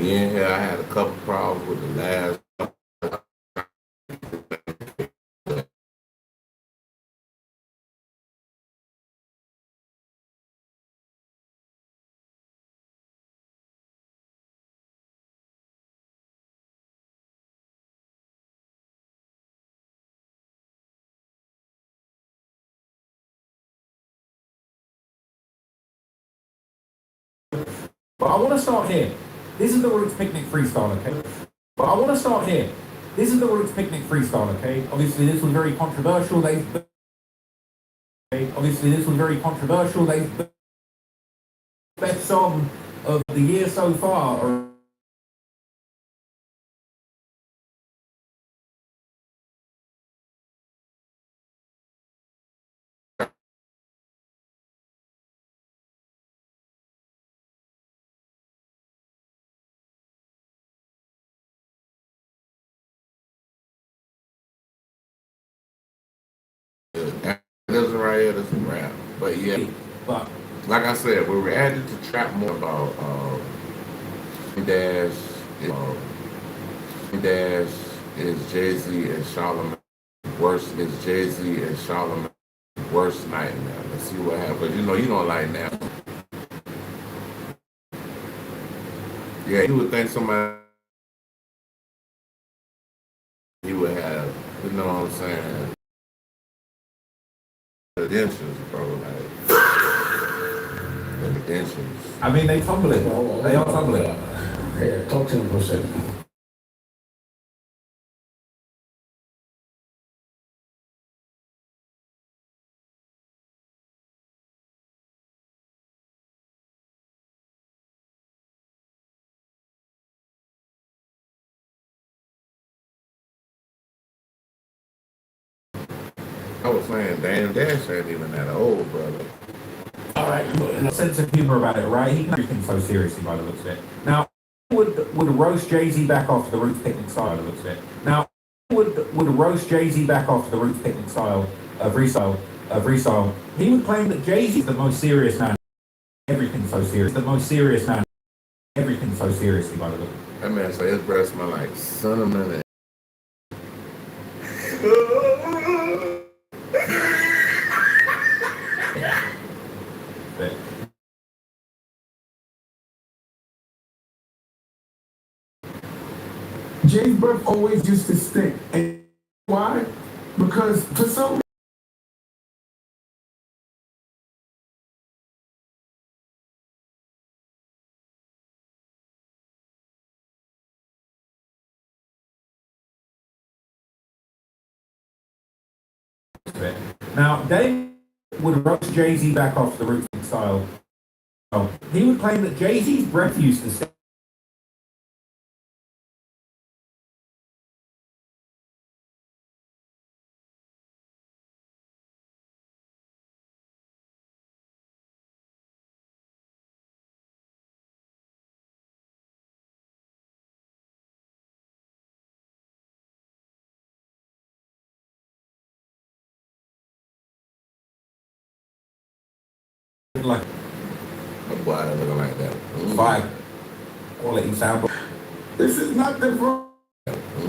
in here, I had a couple problems with the last. But I want to start here. This is the Roots Picnic freestyle, okay? But I want to start here. This is the Roots Picnic freestyle, okay? Obviously, this was very controversial. Obviously, this was very controversial. Best song of the year so far. This one right here, this is rap. But yeah, But like I said, we're added to trap more about Dash. Dash is Jay-Z and Charlamagne. Worst is Jay-Z and Charlamagne. Worst nightmare. Let's see what happens. You know you don't like now. Yeah, you would think somebody you would have, you know what I'm saying? Credentials, bro, like the credentials. I mean, they tumbling. They are tumbling. Yeah, talk to him for a second. I was saying, damn, Dash ain't even that old, brother. All right, a sense of humor about it, right? He can take things so seriously by the looks of it. Now, would roast Jay-Z back off the Roots Picnic style, by the looks of it. Now, would roast Jay-Z back off the Roots Picnic style of freestyle. He would claim that Jay-Z is the most serious man. Everything's so serious. The most serious man. Everything's so seriously by the look. That man say his breath smell like cinnamon and Jay's breath always used to stink. And why? Because for some Now, Dave would roast Jay-Z back off the Roots Picnic style. He would claim that Jay-Z's breath used to stink. Like a boy looking like that. five quality sound. this is not the front.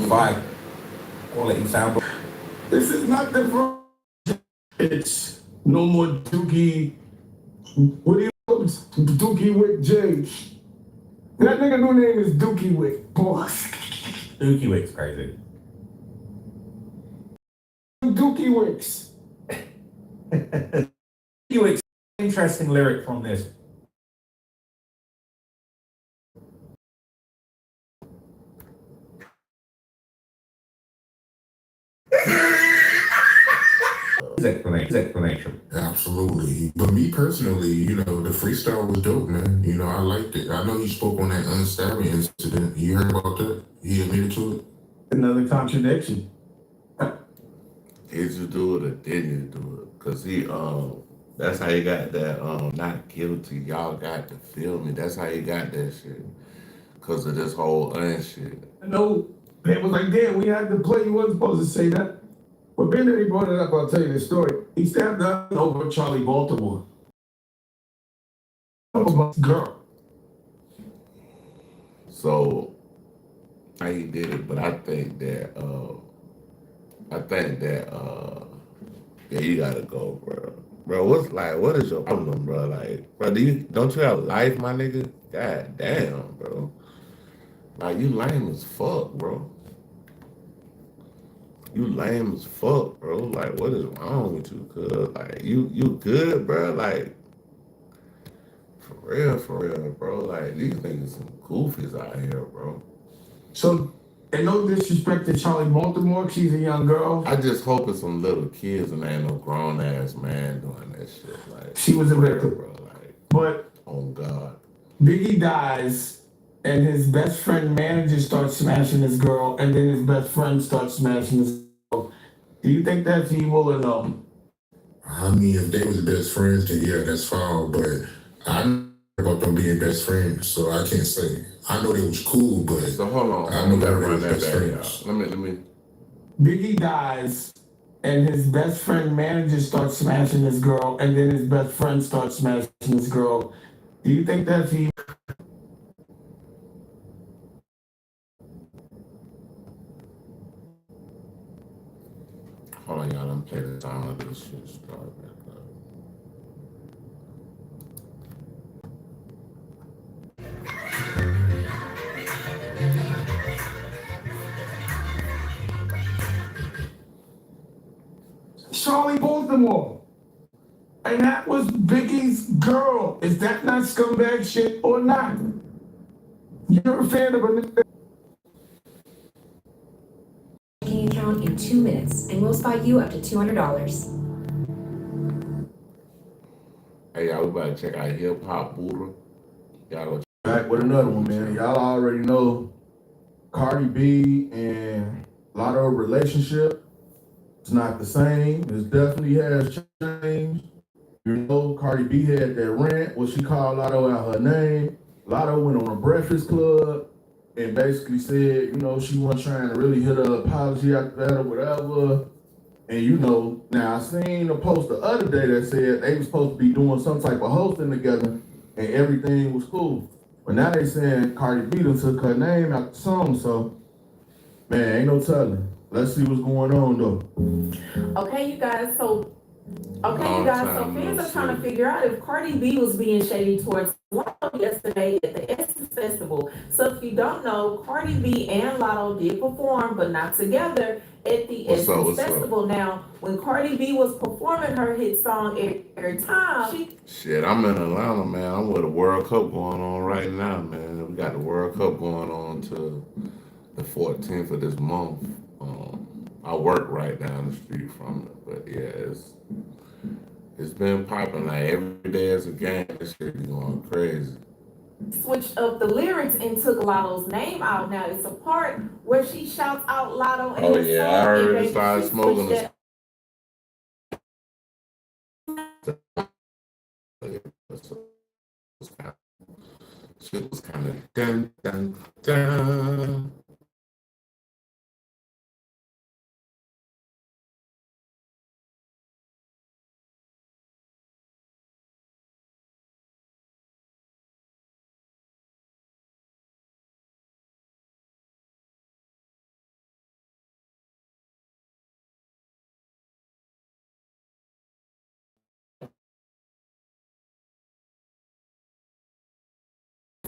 Five quality sound. This is not the front. It's no more Dookie. What do you call it? Dookie Wick J. That nigga new name is Dookie Wick. Boss. Dookie Wick's crazy. Dookie Wicks. Dookie Wick's interesting lyric from this. His explanation. Absolutely. But me personally, you know, the freestyle was dope, man. You know, I liked it. I know he spoke on that unstabbing incident. You heard about that? He admitted to it? Another contradiction. Did you do it or didn't you do it? Cause he that's how he got that not guilty. Y'all got to feel me. That's how he got that shit. Cause of this whole shit. No, they was like, damn, we had to play. You wasn't supposed to say that. But being that he brought it up, I'll tell you the story. He stabbed up over Charlie Baltimore. That was my girl. So how he did it, but I think that yeah, you gotta go, bro. Bro, what is your problem, bro? Like, bro, don't you have life, my nigga? God damn, bro. Like, you lame as fuck, bro. You lame as fuck, bro. Like, what is wrong with you, cuz? Like, you good, bro? Like, for real, bro. Like, these niggas some goofies out here, bro. So, and no disrespect to Charlie Baltimore, she's a young girl. I just hope it's some little kids and ain't no grown ass man doing that shit. Like, She was a for real, victim. bro. Like, But oh God. Biggie dies, and his best friend manager starts smashing this girl, and then his best friend starts smashing this girl. Do you think that's evil or no? I mean, if they was best friends, then yeah, that's foul. But I know about them being best friends, so I can't say. I know they was cool, but So hold on, I know gotta they run was that best back, friends. y'all. Let me. Biggie dies, and his best friend manager starts smashing this girl, and then his best friend starts smashing this girl. Do you think that's evil? Hold on, y'all. I'm playing the sound of this shit. Start back up. Charlie Baltimore. And that was Biggie's girl. Is that not scumbag shit or not? You're a fan of a Checking account in 2 minutes, and we'll spot you up to $200. Hey, y'all, we about to check out Hip Hop Buddha. Y'all go Back with another one, man. Y'all already know Cardi B and Lotto relationship. It's not the same. It definitely has changed. You know, Cardi B had that rant where she called Lotto out her name. Lotto went on a Breakfast Club and basically said, you know, she wasn't trying to really hit an apology after that or whatever. And you know, now I seen a post the other day that said they was supposed to be doing some type of hosting together and everything was cool. But now they saying Cardi B done took her name out the song, so man, ain't no telling. Let's see what's going on though. Okay, you guys, so fans are trying to see. figure out if Cardi B was being shady towards Lotto yesterday at the Essence Festival. So if you don't know, Cardi B and Lotto did perform, but not together at the Essence Festival. Now, when Cardi B was performing her hit song every time, Shit, I'm in Atlanta, man. I'm with a World Cup going on right now, man. We got the World Cup going on to the 14th of this month. I work right down the street from it, but yeah, it's been popping. Like every day is a game. This shit be going crazy. switched up the lyrics and took Lotto's name out. Now it's a part where she shouts out Lotto in Oh the yeah, song, I heard and it baby, started she smoking. switched Shit was kind of dun dun dun.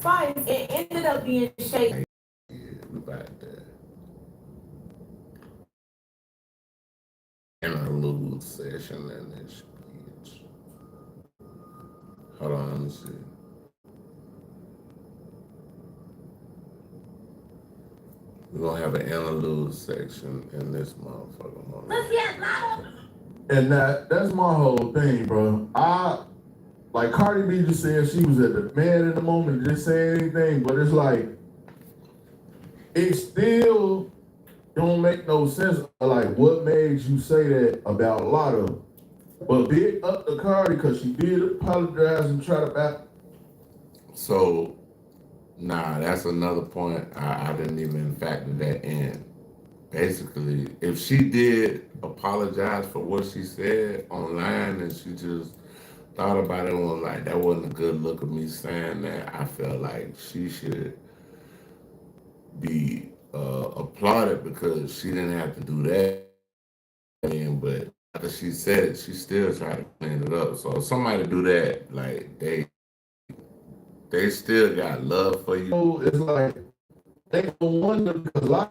fights. It ended up being shady. Yeah, we back there. In a little session in this bitch. Hold on, let me see. We're gonna have an interlude section in this motherfucker. And that's my whole thing, bro. Like Cardi B just said she was at the man in the moment, just saying anything, but it's like it still don't make no sense. Like, what made you say that about Lotto? But big up to Cardi because she did apologize and try to back. So, nah, that's another point. I didn't even factor that in. Basically, if she did apologize for what she said online and she just thought about it and was like, that wasn't a good look of me saying that, I felt like she should be applauded because she didn't have to do that. But after she said it, she still tried to clean it up. So if somebody do that, like they still got love for you. So it's like they don't wonder because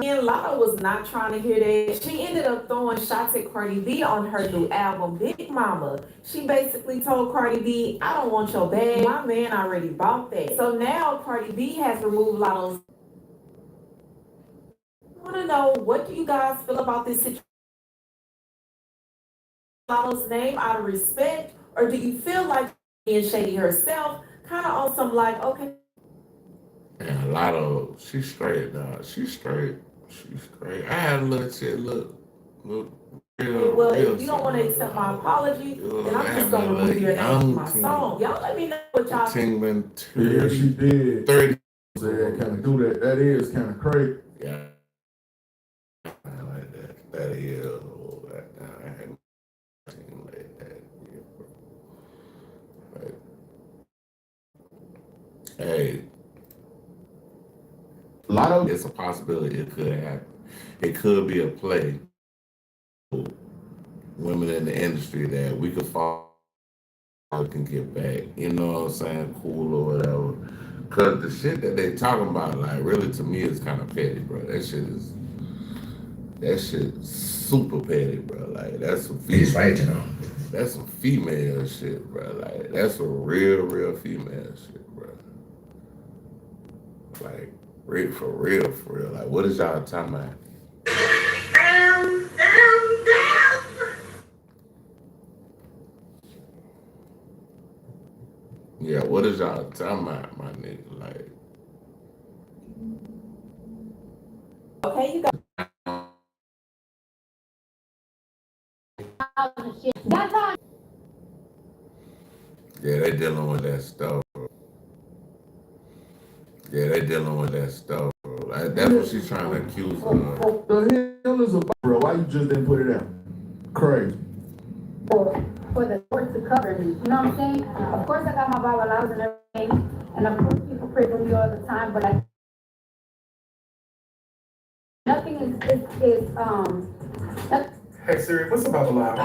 And Lotto was not trying to hear that. She ended up throwing shots at Cardi B on her new album, Big Mama. She basically told Cardi B, I don't want your bag. My man already bought that. So now Cardi B has removed Lotto's. I want to know, what do you guys feel about this situation? Lotto's name out of respect, or do you feel like being shady herself, kind of on some like, okay. And Lotto, she's straight, dog. She's straight. She's straight. I had a little shit look real. Well, real if you don't want to accept my apology, then I'm just I gonna had a remove your name from young my teen. song. Y'all let me know what y'all think. Tingman yeah, she did. 30. Said kind of do that. That is kind of crazy. Yeah. I like that. That is I had nothing like that. Yeah, bro. Like, hey, Lotto, it's a possibility it could happen. It could be a play. Women in the industry that we could fall can get back. You know what I'm saying? Cool or whatever. Cause the shit that they talking about, like, really to me is kind of petty, bro. That shit is super petty, bro. Like, that's some He's right, you know. That's some female shit, bro. Like, that's some real female shit, bro. Like, for real. Like, what is y'all talking about? Yeah, what is y'all talking about, my nigga? Like, Okay, you got. yeah, they dealing with that stuff, bro. Yeah, they dealing with that stuff, bro. Like, that's what she's trying to accuse her of. what the hell is about, bro? Why you just didn't put it out? Crazy. For the court to cover me, you know what I'm saying? Of course I got my Bible laws and everything, and of course people pray for me all the time, but nothing is Hey Siri, what's about the lie?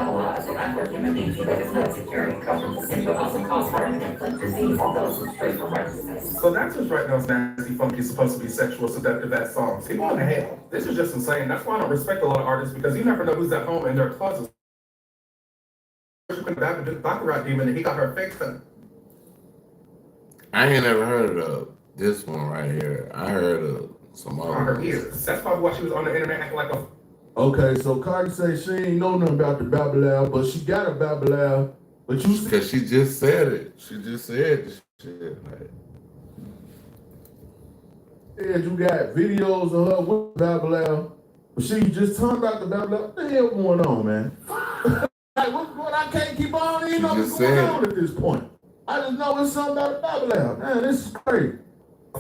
So that's just right now nasty, funky, supposed to be sexual, seductive ass songs. He going to hell. This is just insane. That's why I don't respect a lot of artists, because you never know who's at home in their closet. Baccarat demon, and he got her fake cut. I ain't never heard of this one right here. I heard of some other On her ones. ears. That's probably why she was on the internet acting like a. Okay, so Cardi say she ain't know nothing about the Babylon, but she got a Babylon. But you said Because she just said it. She just said this shit. Like, you got videos of her with Babylon, but she just talking about the Babylon. What the hell going on, man? Like, what's going on? I can't keep on. You know what's going on at this point. I just know it's something about the Babylon. Man, this is crazy.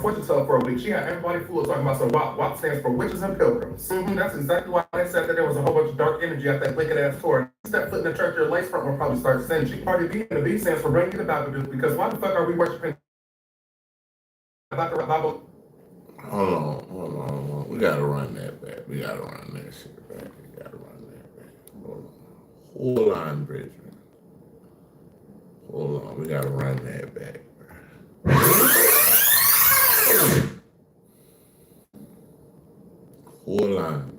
Fortune teller for a week. She had everybody fooled talking about some WAP. WAP stands for witches and pilgrims. That's exactly why they said that there was a whole bunch of dark energy at that wicked ass tour. Step foot in the church, your lace front will probably start singeing. Cardi B, and the B stands for bring you the Bible, because why the fuck are we worshiping about the Bible? hold on. We gotta run that back. We gotta run that shit back. We gotta run that back. Hold on, Bridgman. Hold on. We gotta run that back. Hold on.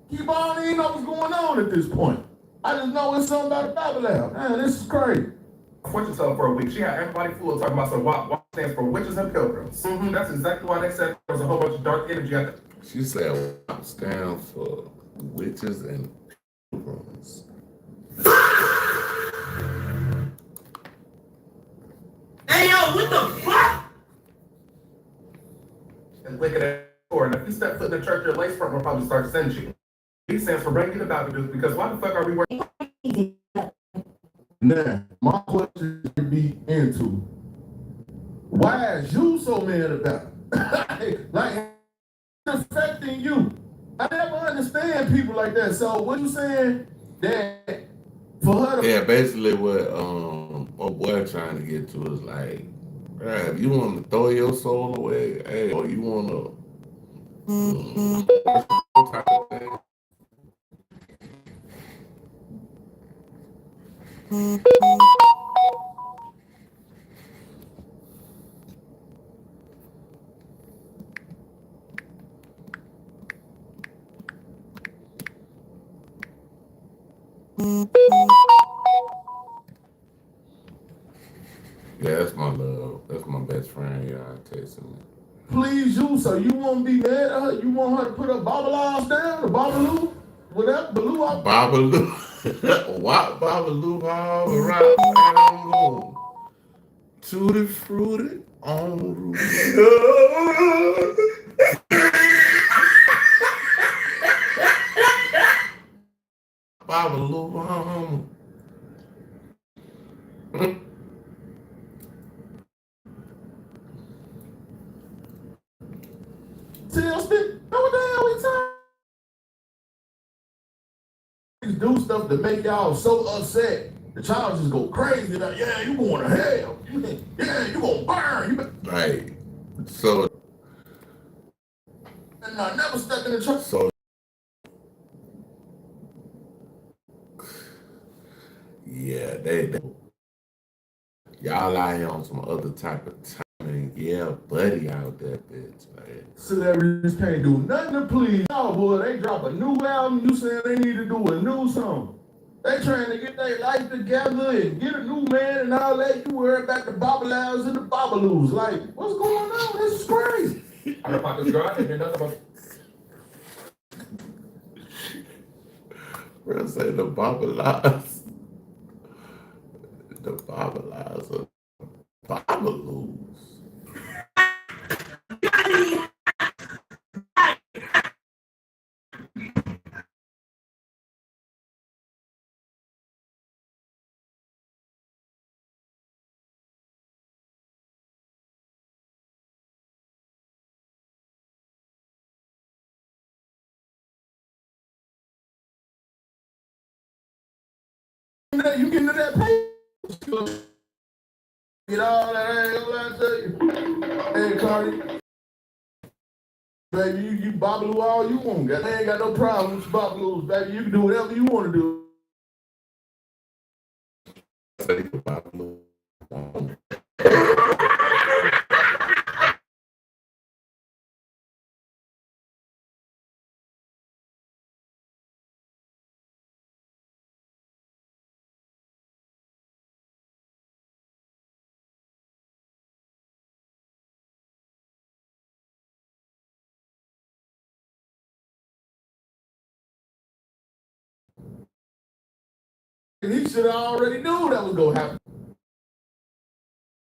Keep on, you know what's going on at this point. I just know it's something about the Babylon. Man, this is crazy. Fortune teller for a week. She had everybody fooled talking about some WAP. WAP stands for witches and pilgrims. That's exactly why they said there was a whole bunch of dark energy at the. She said WAP stands for witches and pilgrims. Hey yo, what the fuck? And wicked ass tour. And if you step foot in the church, your lace front will probably start singeing. B stands for bring you the Bible, because why the fuck are we working? Now, my question would be into, why is you so mad about it? Like, it's affecting you. I never understand people like that. So what you saying that for her to Yeah, basically what boy trying to get to is like, Right, if you want to throw your soul away, hey, or you want to type of thing. Yeah, that's my love. That's my best friend. Y'all texting me. Please you, so you won't be mad at her? You want her to put her Babalars down, the Babaloo? Whatever, Baloo out. Babaloo. What Babaloo all around? Tutti fruity on root. Babaloo. Tell Stick, what the hell we talking? Do stuff to make y'all so upset. The child just go crazy. Like, yeah, you going to hell. Yeah, you gonna burn. Right. So. And I never stepped in the truck. So. Yeah, they y'all out here on some other type of timing. Yeah, buddy out there, bitch. Like, celebrities can't do nothing to please y'all, boy. They drop a new album. You saying they need to do a new song. They trying to get their life together and get a new man and all that. You worry about the Babalals and the Babaloos. Like, what's going on? This is crazy. I don't know this girl. I didn't hear nothing about. we'll say the Babalas. The Babalas are Babaloos. You get into that page. Get all that, I ain't gonna lie to you. Hey, Cardi. Baby, you Babaloo all you want. I ain't got no problem with Babaloos, baby. You can do whatever you want to do. Say the Babaloo. And he should have already knew that was gonna happen.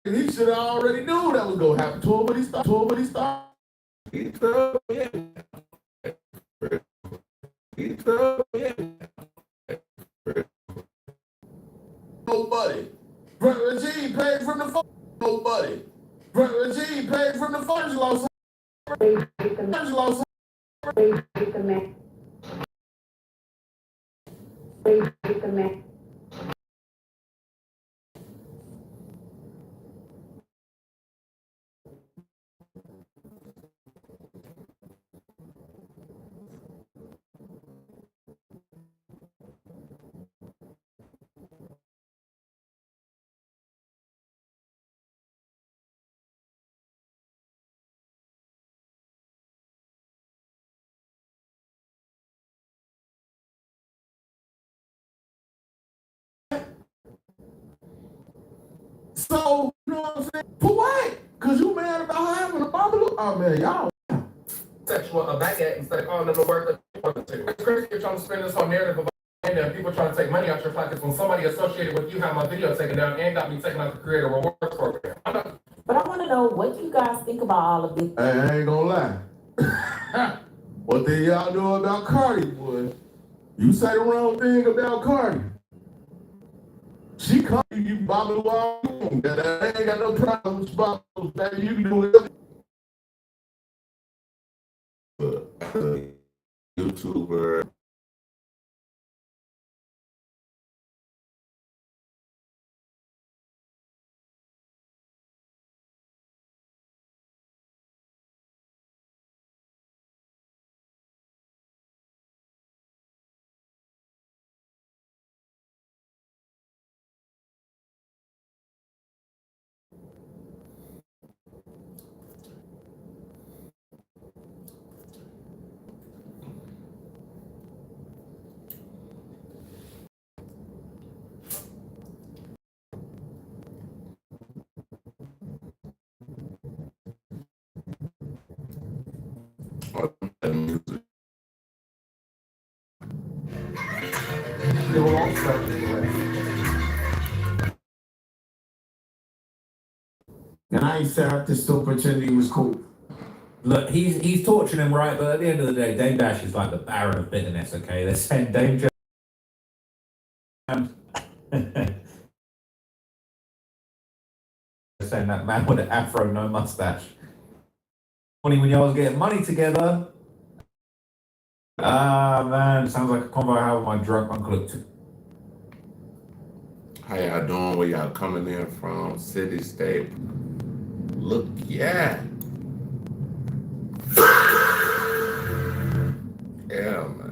And he should have already knew that was gonna happen to him, but he stopped. Nobody. Reggie paid from the first. Nobody. Reggie paid from the first loss. First loss. So, you know what I'm saying? For what? Because you mad about having a Babaloo? Oh, man, y'all. Sexual about that instead of calling them the word that you want to. It's crazy you're trying to spin this whole narrative of and people trying to take money out your pockets when somebody associated with you had my video taken down and got me taken out the creator rewards program. But I want to know, what do you guys think about all of this? Hey, I ain't gonna lie. What thing y'all know about Cardi, boy? You say the wrong thing about Cardi. She come to you, Babaloo all you want. I ain't got no problem with Babaloo, baby. You can do it. YouTuber that music. They were all stuck in the rap. And I used to have to still pretend he was cool. Look, he's torturing him, right? But at the end of the day, Dame Dash is like the Baron of bitterness, okay? They're saying Dame Jam. They're saying that man with an afro, no mustache. Funny when y'all was getting money together. Ah, man, sounds like a convo I had with my drunk uncle. How y'all doing? Where y'all coming in from? City, state? Look, yeah. Yeah, man.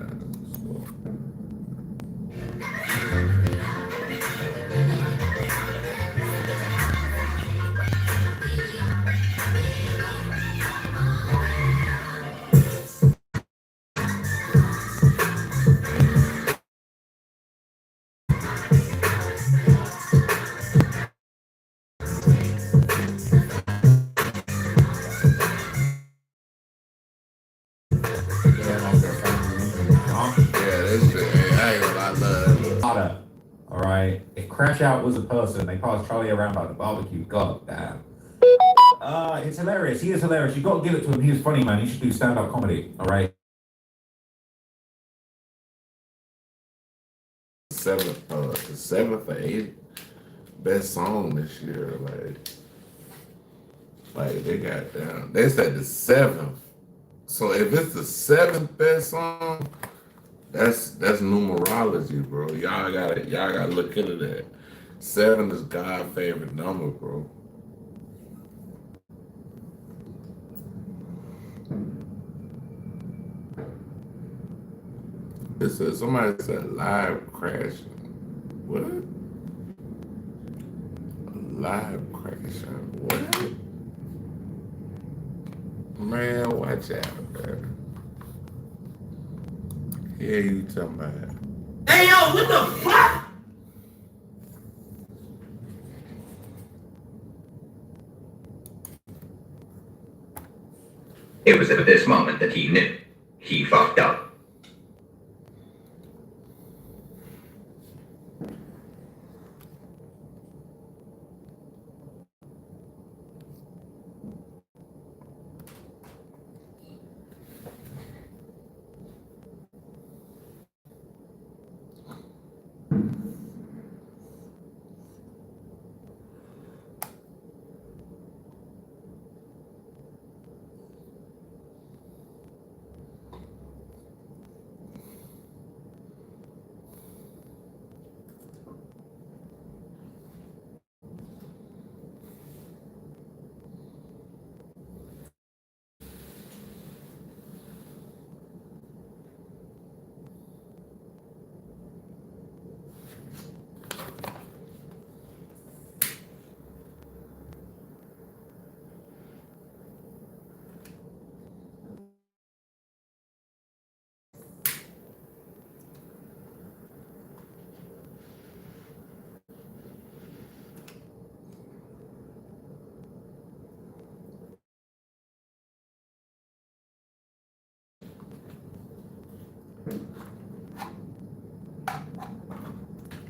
All right. If Crash Out was a person, they passed Charlie around by the barbecue. God damn. It's hilarious. He is hilarious. You got to give it to him. He was funny, man. He should do stand-up comedy. All right. The seventh or eighth best song this year. Like they got down. They said the seventh. So if it's the seventh best song, that's numerology, bro. Y'all gotta look into that. 7 is God's favorite number, bro. It said somebody said live crashing. What? Live crashing. What? Man, watch out, man. Yeah, you talking about. Hey, yo, what the fuck? It was at this moment that he knew. He fucked up.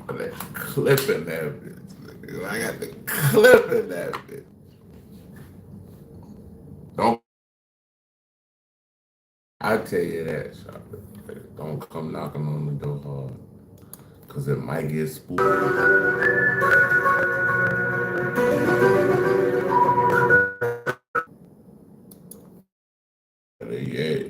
That clip in that bitch. I got the clip in that bitch. Don't. I tell you that, Charlotte. Don't come knocking on the door hard, cause it might get spooked. Yeah.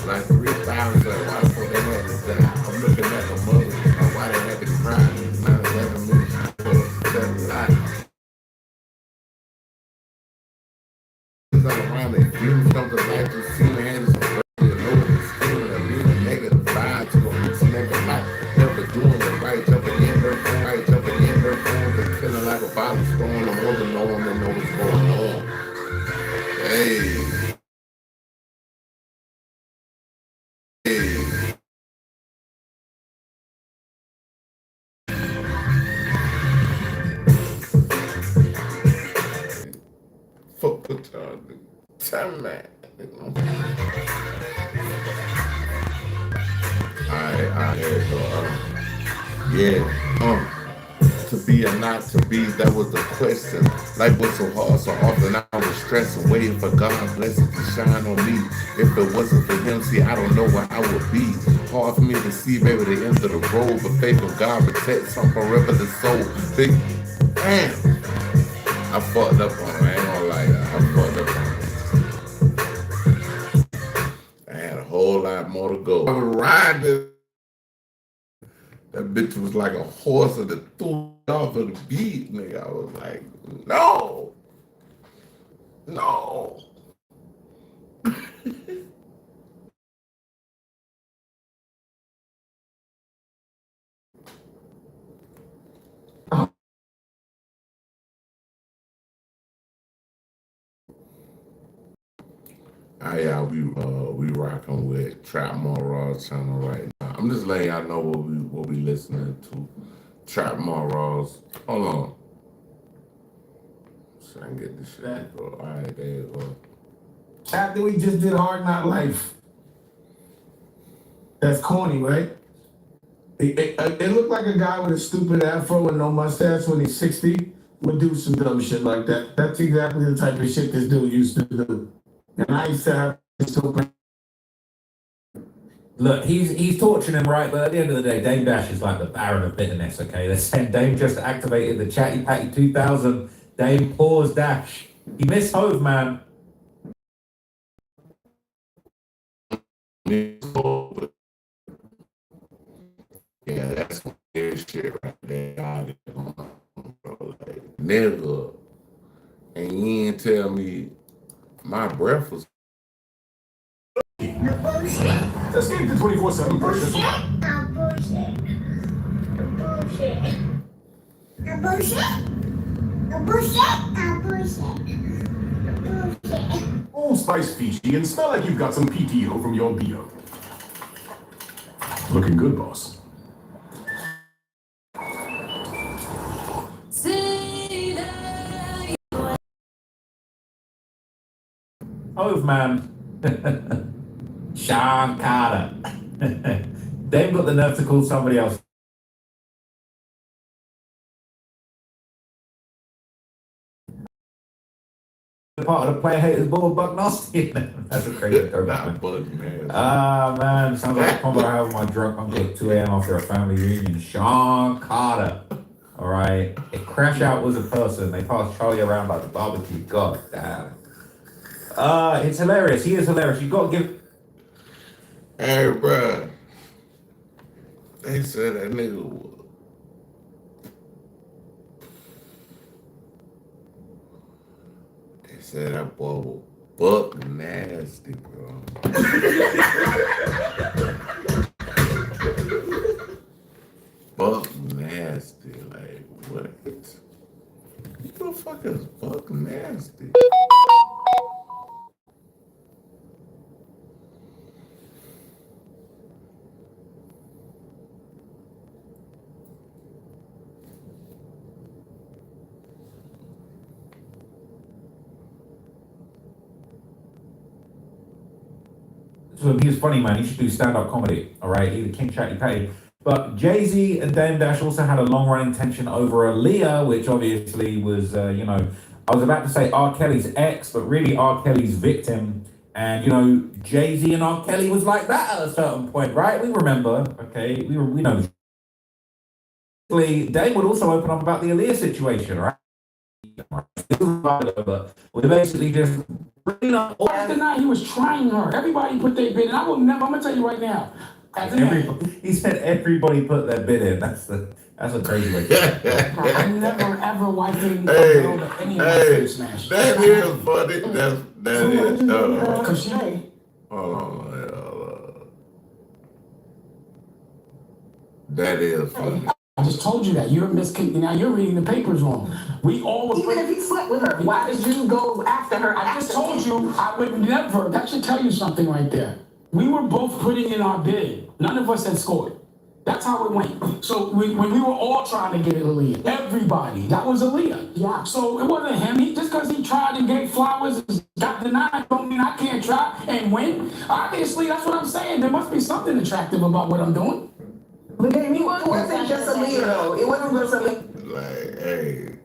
Like 3,000. Why for that? Tell me, man. Alright, there you go. Yeah, to be or not to be, that was the question. Life was so hard, so often I was stressing, waiting for God's blessing to shine on me. If it wasn't for him, see, I don't know where I would be. Hard for me to see, maybe the end of the road, but faith in God protects some forever the soul. Big, damn, I fucked up on it. I ain't gonna lie, I fucked up on it. I had a whole lot more to go. I was riding. That bitch was like a horse and it threw me off of the beat, nigga. I was like, no. Yeah, we rocking with Trap Morals channel right now. I'm just letting y'all know what we listening to. Trap Morals. Hold on. So I can get this shit. Bro. All right, there you go. After we just did Hard Knock Life. That's corny, right? It looked like a guy with a stupid afro and no mustache when he's 60 would do some dumb shit like that. That's exactly the type of shit this dude used to do. And I used to have this open. Look, he's torturing him, right? But at the end of the day, Dame Dash is like the Baron of bitterness, okay? They're saying Dame just activated the Chatty Patty 2000. Dame paused Dash. He missed Hove, man. Yeah, that's some weird shit right there. Like, nigga. And you ain't tell me my breath was. Let's get the 24/7 Old Spice Fiji and smell like you've got some PTO from your BO. Looking good, boss. Hove, man. Sean Carter. They've got the nerve to call somebody else. Part of the player haters ball, Buck Nasty. That's a crazy throwback, man. Man, sounds like a combo I have with my drunk uncle at 2 a.m. after a family reunion. Sean Carter. All right. If Crash Out was a person, they passed Charlie around like the barbecue. God damn. It's hilarious. He is hilarious. You got to give. Hey, bruh. They said that nigga. They said that boy was buck nasty, bro. Buck nasty, like what? Who the fuck is buck nasty? So he was funny, man. He should do stand-up comedy, all right? Either King Chatty Patty. But Jay-Z and Dame Dash also had a long-running tension over Aaliyah, which obviously was, I was about to say R. Kelly's ex, but really R. Kelly's victim. And, Jay-Z and R. Kelly was like that at a certain point, right? We remember, okay? We know. Dame would also open up about the Aaliyah situation, right? But we basically just bring up. After night, he was trying her. Everybody put their bid in. I'm gonna tell you right now. He said everybody put their bid in. That's a crazy way. I never ever wiped any girl to any of my face smash. That is funny. That is. Cause she. Hold on. That is funny. I just told you that. You're now you're reading the papers wrong. We all was. Even if he slept with her, why did you go after her? I just told you I would never. That should tell you something right there. We were both putting in our bid. None of us had scored. That's how it went. So when we were all trying to get it Aaliyah, everybody, that was Aaliyah. Yeah. So it wasn't him. Just because he tried and gave flowers and got denied don't mean I can't try and win. Obviously, that's what I'm saying. There must be something attractive about what I'm doing. But then it wasn't just Aaliyah though. It wasn't just Aaliyah. Like, hey,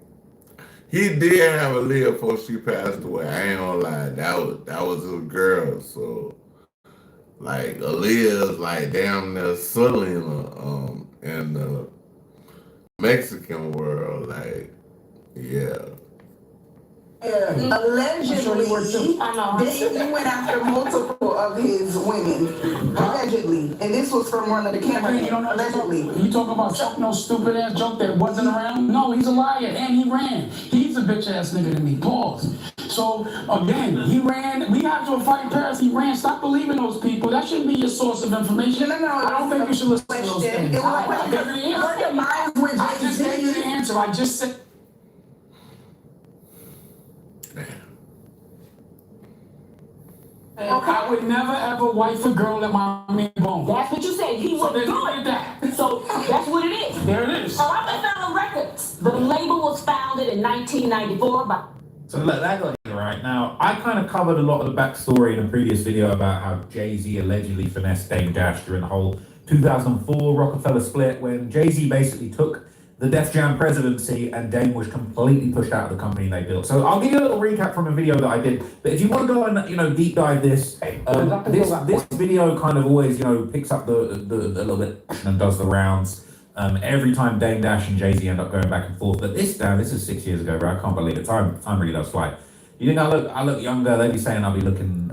he did have Aaliyah before she passed away. I ain't gonna lie, that was his girl. So, like, Aaliyah's like damn near Selena in the Mexican world. Like, yeah. Allegedly, he went after multiple of his women. Allegedly. And this was from one of the cameras. Allegedly. You talking about Chuck, no stupid ass joke that wasn't around? No, he's a liar and he ran. He's a bitch ass nigga to me. Pause. So again, he ran. We got to a fight in Paris. He ran. Stop believing those people. That shouldn't be your source of information. No. I don't think you should listen to those things. I just gave you the answer. I just said. I would never ever wife a girl that my man bone. That's what you said. He wouldn't do it. That. So that's what it is. There it is. All right, Federal Records. The label was founded in 1994 by. So look, that got it right now. I kind of covered a lot of the backstory in a previous video about how Jay-Z allegedly finessed Dame Dash during the whole 2004 Rockefeller split, when Jay-Z basically took the Def Jam presidency and Dame was completely pushed out of the company they built. So I'll give you a little recap from a video that I did. But if you want to go and deep dive this, this video kind of always picks up the little bit and does the rounds. Every time Dame Dash and Jay-Z end up going back and forth. But this is 6 years ago, bro. I can't believe it. Time really does fly. You think I look younger? They'd be saying I'll be looking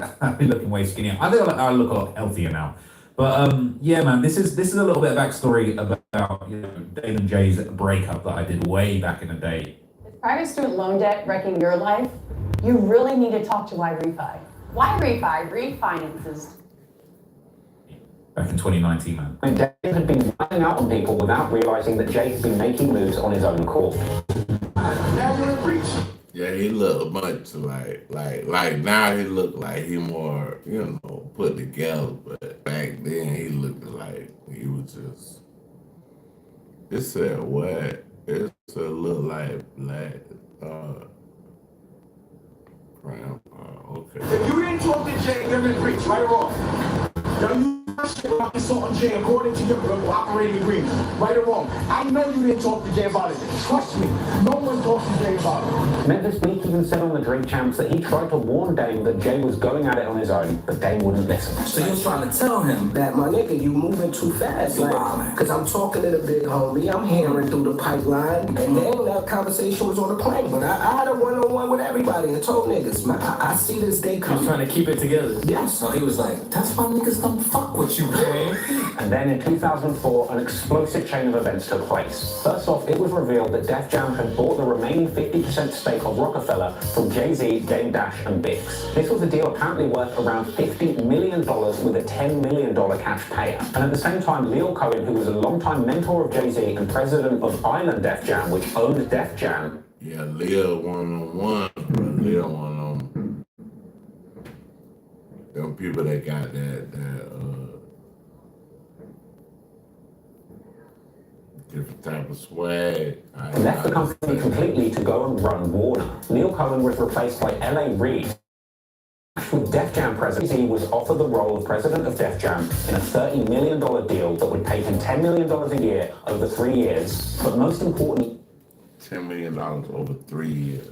way skinnier. I think I look a lot healthier now. But yeah, man, this is a little bit of backstory about Dame and Jay's breakup that I did way back in the day. Is private student loan debt wrecking your life? You really need to talk to Why Refi. Why Refi refinances. Back in 2019, man. And Dave had been running out on people without realizing that Jay had been making moves on his own accord. Now you're in breach. Yeah, he looked much like now he looked like he more, put together, but back then he looked like he was just, it said what? It said look like black, grandpa, okay. If you didn't talk to Jay, you're in breach, right or wrong. Now you about assaulting Jay according to your operating agreement, right or wrong. I know you didn't talk to Jay about it. Trust me, no one talks to Jay about it. Memphis Bleak even said on the Drink Champs that he tried to warn Dame that Jay was going at it on his own, but Dame wouldn't listen. So you're trying to tell him that, my nigga, you moving too fast, because I'm talking to the big homie, I'm hearing through the pipeline, and then that conversation was on the plane, but I had a one-on-one with everybody and told niggas, man, I see this day coming. He was trying to keep it together. Yes. So he was like, that's why niggas don't fuck with you, man. And then in 2004, an explosive chain of events took place. First off, it was revealed that Def Jam had bought the remaining 50% stake of Rockefeller from Jay-Z, Dame Dash, and Biggs. This was a deal apparently worth around $50 million with a $10 million cash payout. And at the same time, Leo Cohen, who was a longtime mentor of Jay-Z and president of Island Def Jam, which owned Def Jam. Yeah, Leo one-on-one, but Leo one-on them people that got that different type of swag. Left the company completely to go and run Warner. Neil Cohen was replaced by L.A. Reid. With Def Jam president, he was offered the role of president of Def Jam in a $30 million deal that would pay him $10 million a year over 3 years. But most importantly, $10 million over 3 years.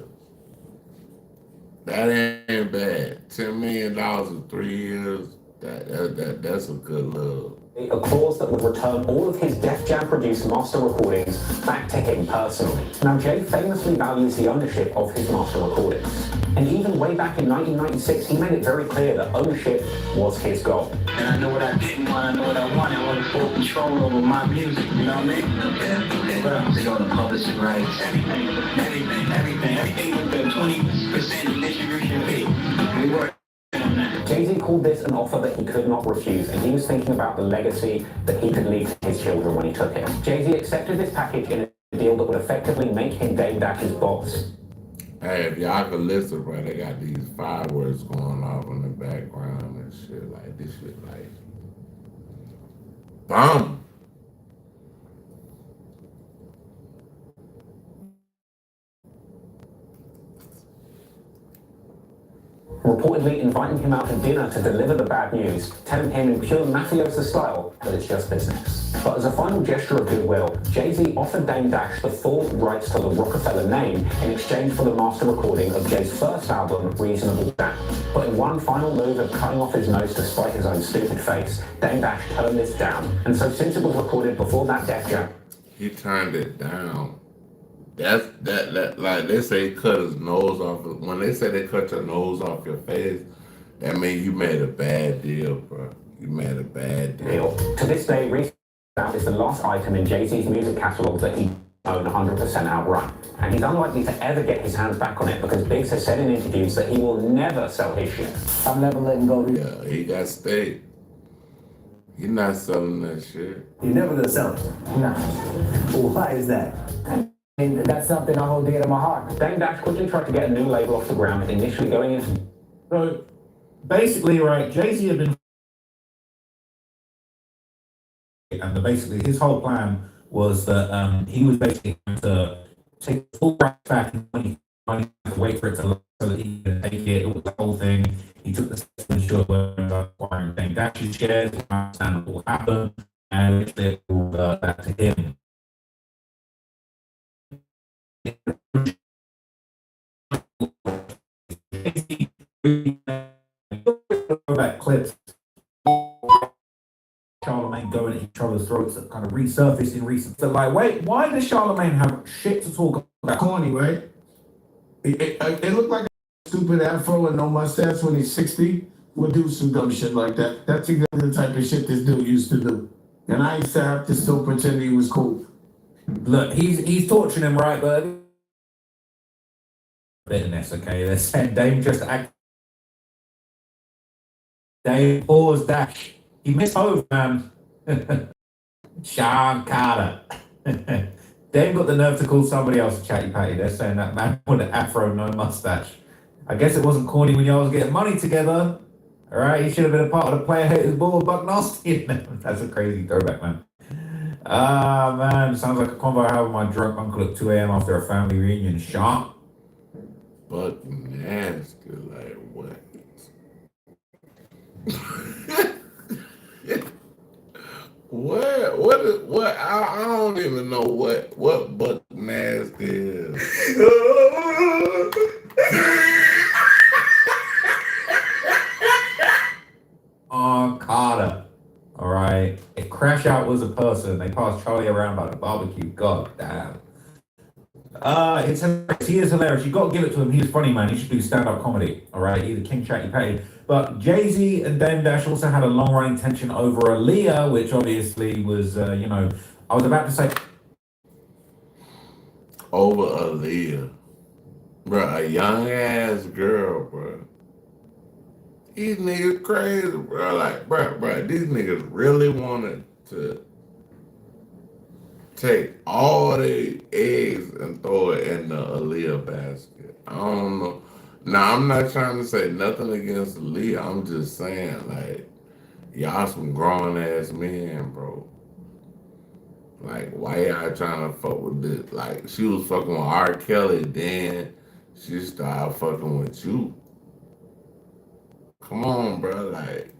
That ain't bad. $10 million in 3 years. That's a good love. A clause that would return all of his Def Jam produced master recordings back to him personally. Now, Jay famously values the ownership of his master recordings. And even way back in 1996, he made it very clear that ownership was his goal. And I know what I didn't want, I know what I wanted. I wanted full control over my music, you know what I mean? Yeah. They own the publishing rights, everything with the 20% distribution fee. We work. Jay-Z called this an offer that he could not refuse, and he was thinking about the legacy that he could leave to his children when he took it. Jay-Z accepted this package in a deal that would effectively make him Dame Dash's boss. Hey, if y'all could listen, bro, they got these fireworks going off in the background and shit. Like, this shit, like, bomb. reportedly inviting him out to dinner to deliver the bad news, telling him in pure mafioso style that it's just business. But as a final gesture of goodwill, Jay-Z offered Dame Dash the full rights to the Rockefeller name in exchange for the master recording of Jay's first album, Reasonable Doubt. But in one final move of cutting off his nose to spite his own stupid face, Dame Dash turned this down. And so since it was recorded before that Def Jam, he turned it down. That like they say cut his nose off. When they say they cut your nose off your face, that means you made a bad deal, bro. You made a bad deal. To this day, Reasonable Doubt is the last item in Jay-Z's music catalogue that he own 100% outright. And he's unlikely to ever get his hands back on it because Biggs has said in interviews that he will never sell his shit. I'm never letting go. Yeah, he got state. He's not selling that shit. You're never gonna sell it. Nah. Well, why is that? And that's something I hold dear to my heart. Dame Dash quickly tried to get a new label off the ground, initially going into... So basically, right, Jay-Z had been, and basically his whole plan was that he was basically going to take the full rights back and money to wait for it to last so that he could take it. It was the whole thing. He took the steps to ensure acquiring Dame Dash's shares, understand what will happen, and literally all that to him. Back clips, Charlemagne going at each other's throats that kind of resurfaced in recent. So like, wait, why does Charlemagne have shit to talk about? Corny, right? It looked like a stupid afro and no mustache when he's 60. We'll do some dumb shit like that. That's exactly the type of shit this dude used to do. And I used to have to still pretend he was cool. Look, he's torturing him, right? But bitterness, okay? They're saying Dame just act. Dame pause Dash. He missed over, man. Sean Carter. Dame got the nerve to call somebody else a chatty patty. They're saying that man with an afro, no mustache. I guess it wasn't corny when y'all was getting money together. All right, he should have been a part of the player haters ball with Buck Nasty. That's a crazy throwback, man. Ah, man, sounds like a convo I have with my drunk uncle at 2 a.m. after a family reunion. Sean. But nasty, like what? What? I don't even know what butt nasty is. Carter. All right. If Crash Out was a person, they passed Charlie around by the barbecue. God damn. It's hilarious. He is hilarious. You got to give it to him. He's funny, man. He should do stand-up comedy. All right. He's a king chatty patty. But Jay-Z and Dame Dash also had a long-running tension over Aaliyah, which obviously was, I was about to say. Over Aaliyah. Bro, a young-ass girl, bro. These niggas crazy, bro. Like, bro, these niggas really wanted to take all their eggs and throw it in the Aaliyah basket. I don't know. Now, I'm not trying to say nothing against Aaliyah. I'm just saying, like, y'all some grown-ass men, bro. Like, why y'all trying to fuck with this? Like, she was fucking with R. Kelly, then she started fucking with you. Come on, bro. Like,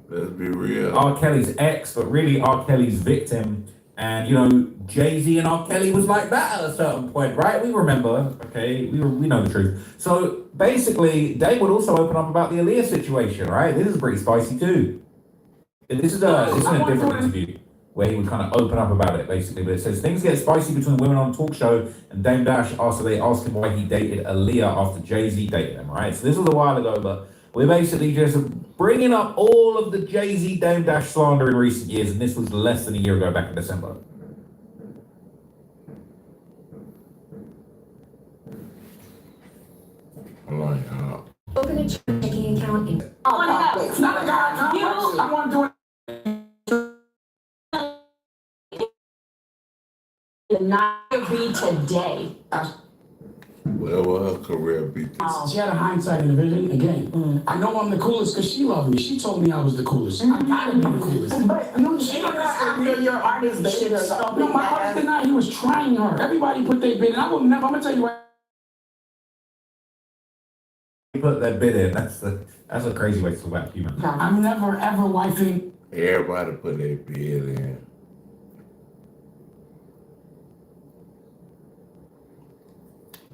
let's be real. R. Kelly's ex, but really R. Kelly's victim. And, Jay-Z and R. Kelly was like that at a certain point, right? We remember, okay? We know the truth. So, basically, Dave would also open up about the Aaliyah situation, right? This is pretty spicy, too. This is a different interview where he would kind of open up about it, basically. But it says, things get spicy between women on talk show, and Dame Dash they asked him why he dated Aaliyah after Jay-Z dated him, right? So this was a while ago, but we're basically just bringing up all of the Jay-Z Dame Dash slander in recent years, and this was less than a year ago, back in December. Open a checking account in. It's not a guy complex. I want to do it. Not be today. Where will her career be? She had a hindsight and a vision. Again, I know I'm the coolest because she loved me. She told me I was the coolest. I gotta be the coolest. But Your artist should stop. No, my artist did not. He was trying hard. Everybody put their bid in. I'm gonna tell you what. put their bid in. That's a crazy way to talk about humans. I'm never ever wifing. Everybody put their bid in.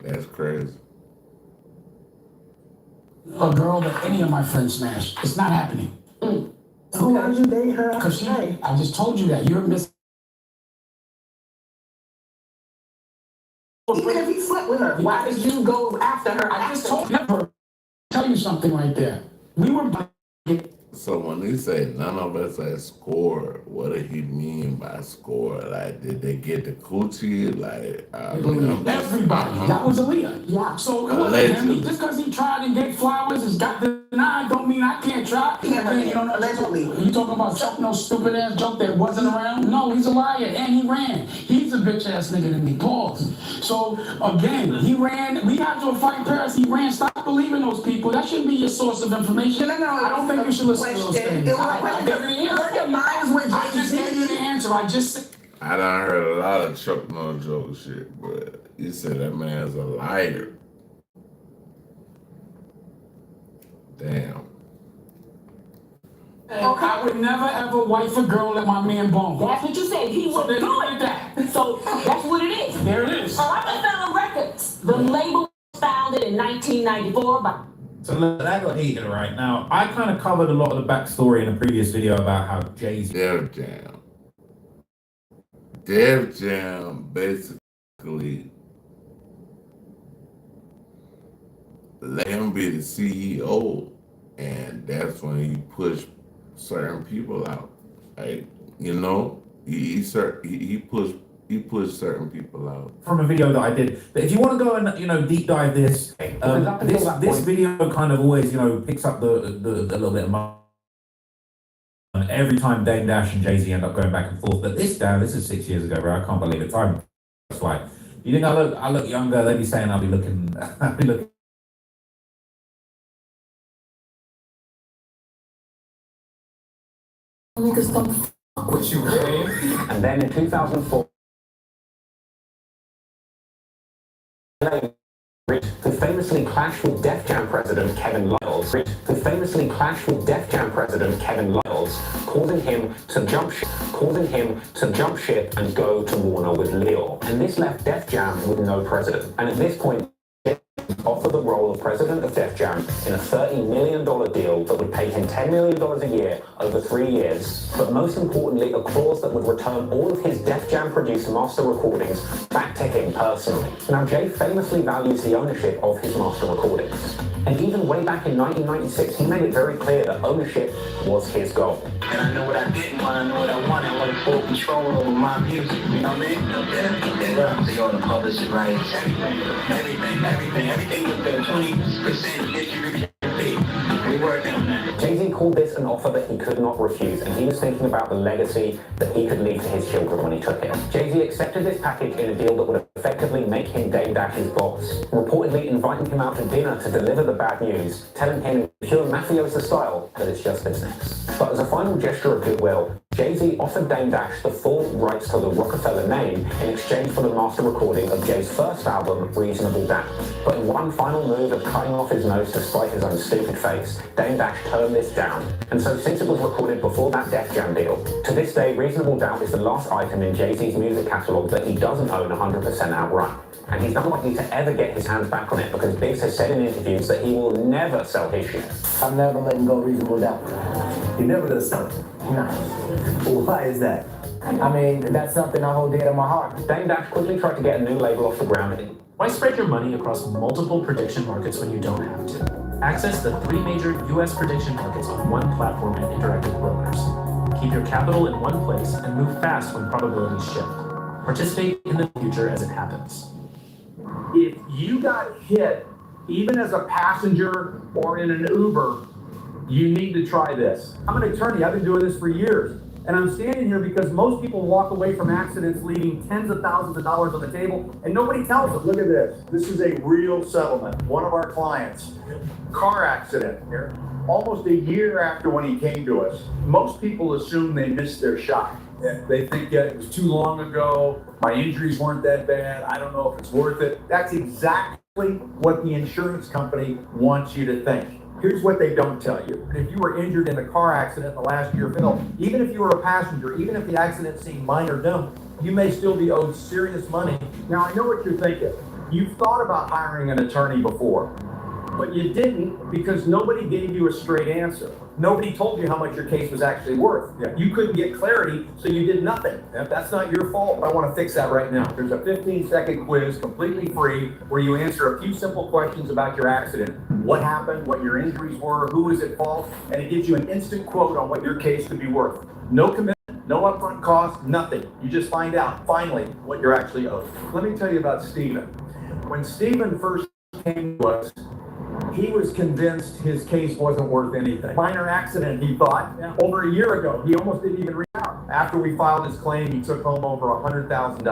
That's crazy. A girl that any of my friends smash. It's not happening. So why did you date her? Because I just told you that. You're missing. Even if he slept with her, why did you go after her? I just told you. Tell you something right there. We were. So when he say none of us had scored, what did he mean by score? Like, did they get the coochie? Like, Everybody. That was Aaliyah. Yeah. So it wasn't him. Just because he tried and gave flowers and got denied don't mean I can't try. Allegedly. You talking about Chuck, no stupid ass joke that wasn't around? No, he's a liar and he ran. He's a bitch ass nigga to me. Pause. So again, he ran. We got to a fight in Paris. He ran. Stop believing those people. That shouldn't be your source of information. No. I don't think you should listen to those things. Your mind went. I just gave you the answer. I done heard a lot of Chuck no joke shit, but you said that man's a liar. Damn. I would never ever wife a girl that my man boned. That's what you said. He was doing that. So that's what it is. There it is. All right, Fella Records. The label was founded in 1994 by. So look, that got heated right now. I kind of covered a lot of the backstory in a previous video about how Jay-Z. Def Jam basically let him be the CEO, and that's when he pushed certain people out. Like, you know, he pushed certain people out. From a video that I did. But if you want to go and deep dive this, this video kind of always picks up the little bit of money. And every time Dame Dash and Jay-Z end up going back and forth. But this is 6 years ago, bro. I can't believe it. Time flies. You think I look younger? They'd be saying I'll be looking. Niggas don't fuck with you, man. And then in 2004, who famously clashed with Def Jam president Kevin Liles, causing him to jump ship and go to Warner with Leo. And this left Def Jam with no president. And at this point, offered the role of president of Def Jam in a $30 million deal that would pay him $10 million a year over 3 years, but most importantly, a clause that would return all of his Def Jam produced master recordings back to him personally. Now, Jay famously values the ownership of his master recordings, and even way back in 1996, he made it very clear that ownership was his goal. And I know what I didn't want, I know what I wanted. I wanted full control over my music, you know what I mean? So you're the publishing rights, everything with the 20% distribution fee. We working on that. Jay-Z called this an offer that he could not refuse, and he was thinking about the legacy that he could leave to his children when he took it. Jay-Z accepted this package in a deal that would effectively make him Dame Dash's boss, reportedly inviting him out to dinner to deliver the bad news, telling him in pure mafioso style that it's just business. But as a final gesture of goodwill, Jay-Z offered Dame Dash the full rights to the Rockefeller name in exchange for the master recording of Jay's first album, Reasonable Doubt. But in one final move of cutting off his nose to spite his own stupid face, Dame Dash turned this down. And so since it was recorded before that Def Jam deal, to this day, Reasonable Doubt is the last item in Jay-Z's music catalogue that he doesn't own 100% outright. And he's not likely to ever get his hands back on it because Biggs has said in interviews that he will never sell his shit. I'm never letting go Reasonable Doubt. You're never gonna sell it? No. Well, why is that? I mean, that's something I hold dear to my heart. Dame Dash quickly tried to get a new label off the ground. Why spread your money across multiple prediction markets when you don't have to? Access the 3 major U.S. prediction markets on one platform and interact with brokers. Keep your capital in one place and move fast when probabilities shift. Participate in the future as it happens. If you got hit, even as a passenger or in an Uber, you need to try this. I'm an attorney. I've been doing this for years. And I'm standing here because most people walk away from accidents leaving tens of thousands of dollars on the table and nobody tells them. Look at this. This is a real settlement. One of our clients, car accident here, almost a year after when he came to us. Most people assume they missed their shot. They think it was too long ago. My injuries weren't that bad. I don't know if it's worth it. That's exactly what the insurance company wants you to think. Here's what they don't tell you. If you were injured in a car accident in the last year, Phil, even if you were a passenger, even if the accident seemed minor, you may still be owed serious money. Now, I know what you're thinking. You've thought about hiring an attorney before, but you didn't because nobody gave you a straight answer. Nobody told you how much your case was actually worth. You couldn't get clarity, so you did nothing. That's not your fault. I want to fix that right now. There's a 15-second quiz, completely free, where you answer a few simple questions about your accident. What happened, what your injuries were, who was at fault, and it gives you an instant quote on what your case could be worth. No commitment, no upfront cost, nothing. You just find out, finally, what you're actually owed. Let me tell you about Stephen. When Stephen first came to us, he was convinced his case wasn't worth anything. Minor accident, he thought. Over a year ago, he almost didn't even reach out. After we filed his claim, he took home over $100,000.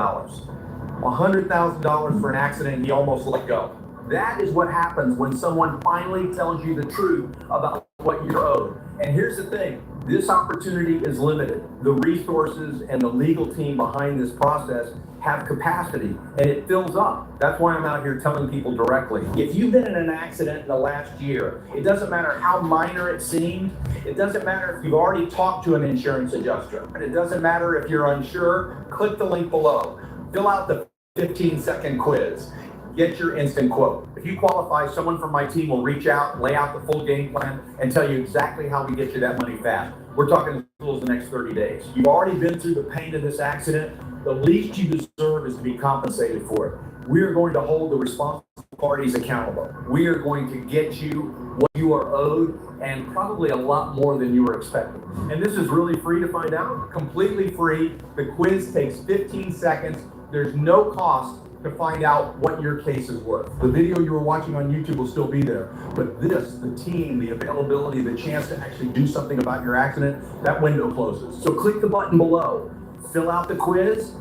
$100,000 for an accident he almost let go. That is what happens when someone finally tells you the truth about what you're owed. And here's the thing, this opportunity is limited. The resources and the legal team behind this process have capacity, and it fills up. That's why I'm out here telling people directly. If you've been in an accident in the last year, it doesn't matter how minor it seemed. It doesn't matter if you've already talked to an insurance adjuster. It doesn't matter if you're unsure. Click the link below. Fill out the 15-second quiz. Get your instant quote. If you qualify, someone from my team will reach out, lay out the full game plan, and tell you exactly how we get you that money fast. We're talking as little as the next 30 days. You've already been through the pain of this accident. The least you deserve is to be compensated for it. We are going to hold the responsible parties accountable. We are going to get you what you are owed, and probably a lot more than you were expecting. And this is really free to find out, completely free. The quiz takes 15 seconds. There's no cost to find out what your case is worth. The video you were watching on YouTube will still be there, but this, the team, the availability, the chance to actually do something about your accident, that window closes. So click the button below, fill out the quiz,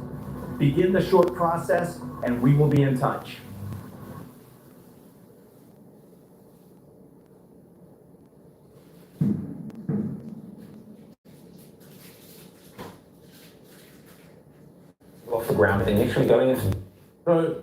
begin the short process, and we will be in touch. Off the ground initially going into. So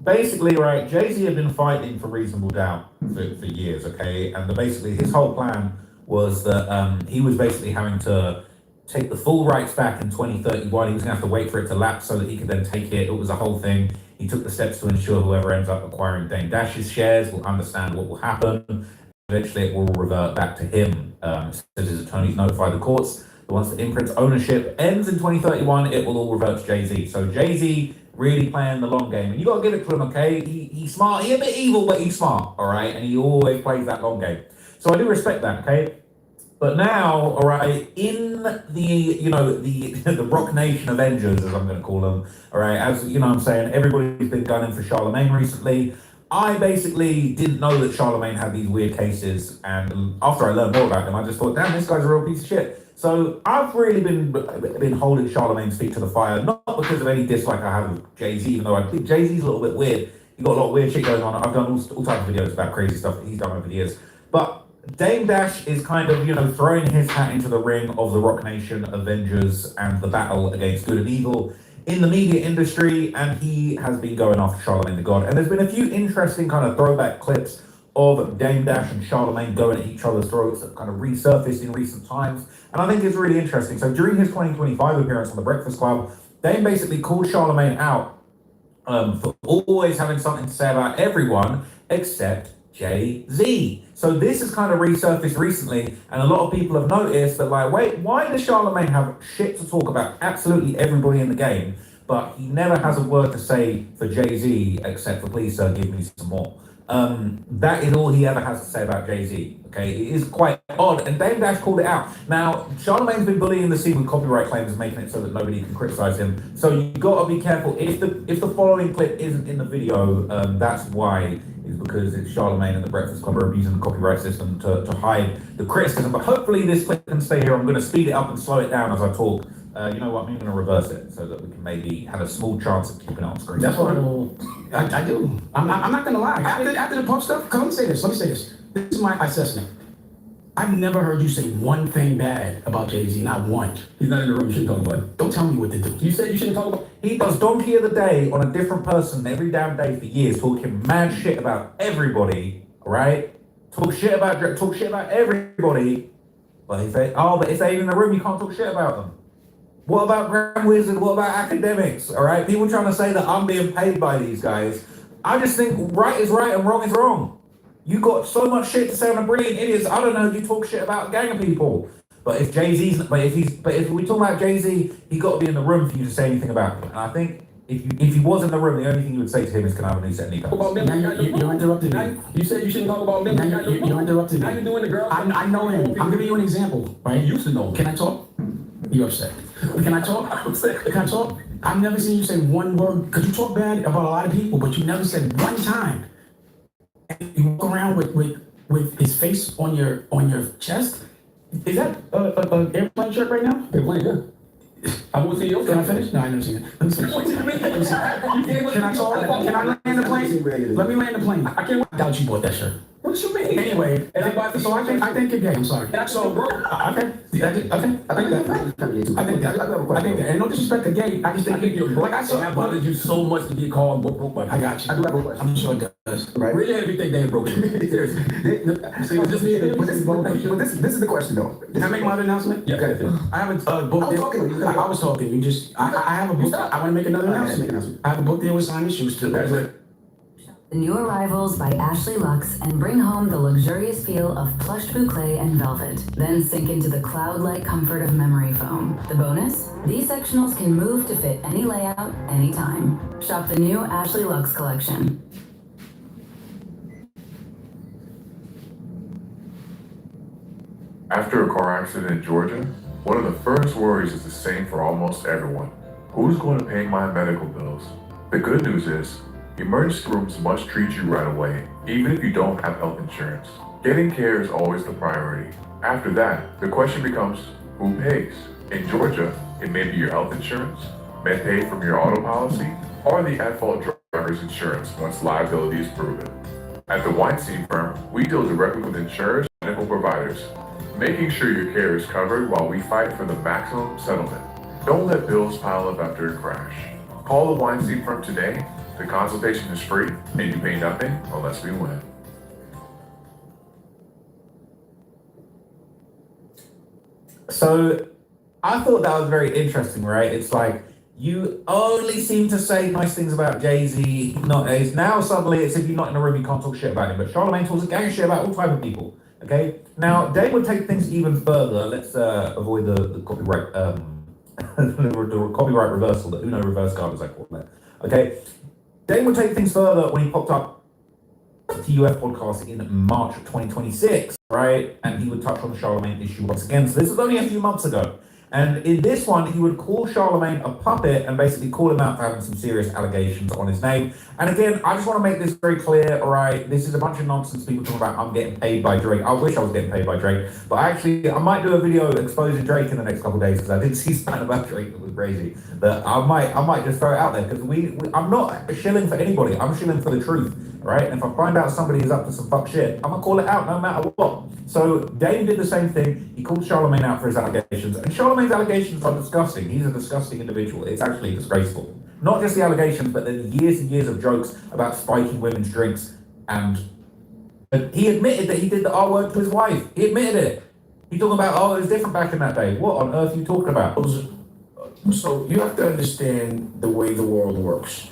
basically, right, Jay-Z had been fighting for reasonable doubt for years, okay? And basically his whole plan was that he was basically having to take the full rights back in 2031. He was gonna have to wait for it to lapse so that he could then take it. It was a whole thing. He took the steps to ensure whoever ends up acquiring Dame Dash's shares will understand what will happen. Eventually it will revert back to him. Says his attorneys notify the courts. Once the imprint's ownership ends in 2031, it will all revert to Jay-Z. So Jay-Z really playing the long game. And you got to give it to him, okay? He's smart. He's a bit evil, but he's smart, all right? And he always plays that long game. So I do respect that, okay? But now, all right, in the Rock Nation Avengers, as I'm going to call them, all right, as you know what I'm saying, everybody's been gunning for Charlemagne recently. I basically didn't know that Charlemagne had these weird cases. And after I learned more about them, I just thought, damn, this guy's a real piece of shit. So I've really been holding Charlemagne's feet to the fire, not because of any dislike I have with Jay-Z, even though I think Jay-Z's a little bit weird. He got a lot of weird shit going on. I've done all types of videos about crazy stuff that he's done over the years. But Dame Dash is kind of, throwing his hat into the ring of the Rock Nation Avengers and the battle against good and evil in the media industry, and he has been going after Charlemagne the God. And there's been a few interesting kind of throwback clips of Dame Dash and Charlemagne going at each other's throats that kind of resurfaced in recent times. And I think it's really interesting. So during his 2025 appearance on The Breakfast Club, Dame basically called Charlemagne out for always having something to say about everyone except Jay-Z. So this has kind of resurfaced recently, and a lot of people have noticed that, like, wait, why does Charlemagne have shit to talk about absolutely everybody in the game, but he never has a word to say for Jay-Z except for please, sir, give me some more. That is all he ever has to say about Jay-Z. Okay, it is quite odd, and Dame Dash called it out. Now, Charlemagne's been bullying the scene with copyright claims, making it so that nobody can criticize him. So you got to be careful. If the following clip isn't in the video, that's why. Is because it's Charlemagne and the Breakfast Club are abusing the copyright system to hide the criticism. But hopefully this clip can stay here. I'm going to speed it up and slow it down as I talk. You know what? I'm going to reverse it so that we can maybe have a small chance of keeping it on screen. That's what I do. I'm not going to lie. After the pump stuff, come say this. Let me say this. This is my assessment. I've never heard you say one thing bad about Jay-Z, not one. He's not in the room, you shouldn't talk about it. Don't tell me what to do. You said you shouldn't talk about it. He does donkey of the day on a different person every damn day for years, talking mad shit about everybody, right? Talk shit about everybody. But if they in the room, you can't talk shit about them. What about Grand Wizard? What about academics? All right, people trying to say that I'm being paid by these guys. I just think right is right and wrong is wrong. You got so much shit to say on a brilliant idiots. I don't know if you talk shit about a gang of people. But if if we talk about Jay-Z, he got to be in the room for you to say anything about him. And I think if he was in the room, the only thing you would say to him is, "Can I have a new set of kneecaps?" You interrupted me. You said you shouldn't talk about me. You interrupted me. Now you're doing the girl. I know him. I'm giving you an example, right? You used to know him. Can I talk? You upset. Can I talk? I'm upset. Can I talk? I've never seen you say one word, because you talk bad about a lot of people, but you never said one time. And you walk around with his face on your chest. Is that an airplane shirt right now? Airplane, yeah. I want to see your. Can I finish? No, I never seen it. Let me see. Can I talk? Can I land the plane? Let me land the plane. I can't. I doubt you bought that shirt. What you mean? Anyway, so I think you're gay. I'm sorry. So, okay. I think that. And no disrespect to gay. I just think you're broke. Like I said, I bothered you so much to get called broke by. I got you. I do have a question. I'm sure it does. Right. Really, everything they broke. Seriously. See, this is the question though. Can I make my announcement? Yeah. I have a book deal. I was talking. You just. I have a book. I want to make another announcement. I have a book deal with Simon Schuster too. That's it. The New Arrivals by Ashley Lux and bring home the luxurious feel of plushed boucle and velvet. Then sink into the cloud-like comfort of memory foam. The bonus? These sectionals can move to fit any layout, anytime. Shop the new Ashley Lux collection. After a car accident in Georgia, one of the first worries is the same for almost everyone. Who's going to pay my medical bills? The good news is, emergency rooms must treat you right away, even if you don't have health insurance. Getting care is always the priority. After that, the question becomes, who pays? In Georgia, it may be your health insurance, MedPay from your auto policy, or the at-fault driver's insurance once liability is proven. At the Weinstein firm, we deal directly with insurers and medical providers, making sure your care is covered while we fight for the maximum settlement. Don't let bills pile up after a crash. Call the Weinstein firm today. The consultation is free, and you pay nothing unless we win. So I thought that was very interesting, right? It's like you only seem to say nice things about Jay-Z. Now suddenly it's if you're not in a room, you can't talk shit about him. But Charlamagne talks a gang of shit about all type of people. Okay. Now Dave would take things even further. Let's avoid the copyright the copyright reversal, the Uno reverse card, as I call it. Okay. Dave would take things further when he popped up TUF podcast in March of 2026, right? And he would touch on the Charlamagne issue once again. So this was only a few months ago. And in this one, he would call Charlamagne a puppet and basically call him out for having some serious allegations on his name. And again, I just want to make this very clear, all right? This is a bunch of nonsense people talking about I'm getting paid by Drake. I wish I was getting paid by Drake. But actually, I might do a video exposing Drake in the next couple of days because I did see something about Drake that was crazy. But I might just throw it out there because I'm not shilling for anybody. I'm shilling for the truth, right? And if I find out somebody is up to some fuck shit, I'm going to call it out no matter what. So Dave did the same thing. He called Charlamagne out for his allegations. And Charlamagne's allegations are disgusting. He's a disgusting individual. It's actually disgraceful. Not just the allegations, but the years and years of jokes about spiking women's drinks. And he admitted that he did the R word to his wife. He admitted it. He's talking about, oh, it was different back in that day. What on earth are you talking about? So you have to understand the way the world works.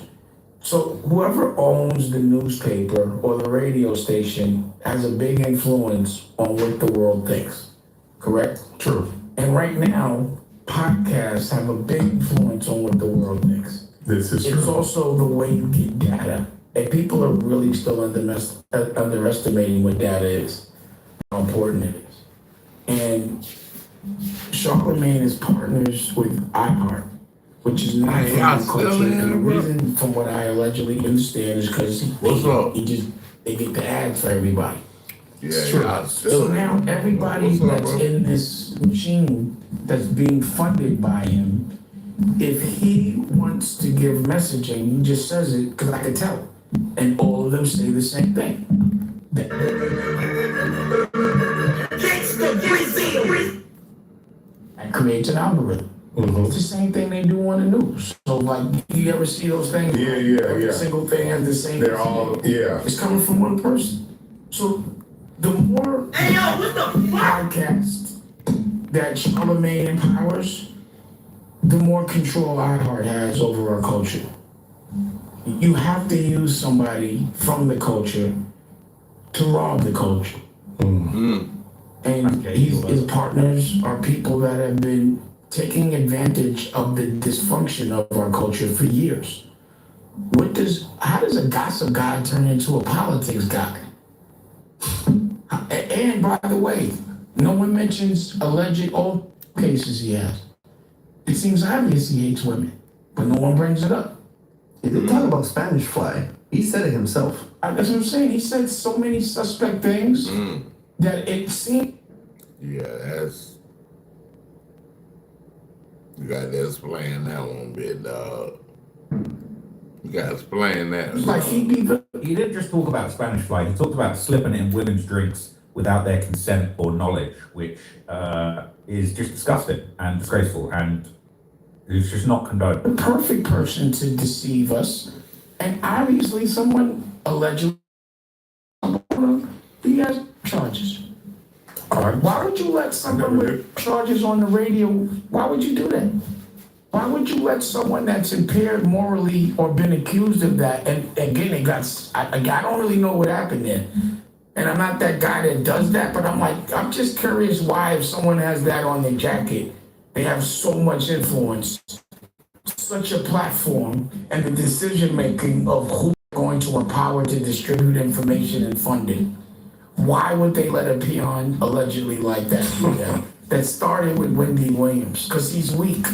So whoever owns the newspaper or the radio station has a big influence on what the world thinks, correct? True. And right now, podcasts have a big influence on what the world thinks. This is It's true. also the way you get data. And people are really still underestimating what data is, how important it is. And Charlamagne is partners with iHeart, which is not culture. And the reason, from what I allegedly understand, is because they get the ads for everybody. Yeah, So now everybody that's in this machine that's being funded by him, if he wants to give messaging, he just says it because I can tell. And all of them say the same thing. that creates an algorithm. It's the same thing they do on the news. So like, you ever see those things? Every single thing has the same. They're all, It's coming from one person. So the more podcasts that Charlamagne empowers, the more control iHeart has over our culture. You have to use somebody from the culture to rob the culture. And his partners are people that have been taking advantage of the dysfunction of our culture for years. How does a gossip guy turn into a politics guy? And by the way, no one mentions alleged old cases he has. It seems obvious he hates women, but no one brings it up. He didn't talk about Spanish Fly. He said it himself. That's what I'm saying. He said so many suspect things that it seemed. Yeah, that's. You got to explain that one bit, dog. You got to explain that. Like he didn't just talk about Spanish Fly. He talked about slipping in women's drinks without their consent or knowledge, which is just disgusting and disgraceful, and it's just not condoned. The perfect person to deceive us, and obviously someone allegedly he has charges. All right. Why would you let someone with charges on the radio? Why would you do that? Why would you let someone that's impaired morally or been accused of that? And again, I don't really know what happened there. And I'm not that guy that does that, but I'm just curious why, if someone has that on their jacket, they have so much influence, such a platform, and the decision making of who they're going to empower to distribute information and funding. Why would they let a peon allegedly like that do that? That started with Wendy Williams, because he's weak.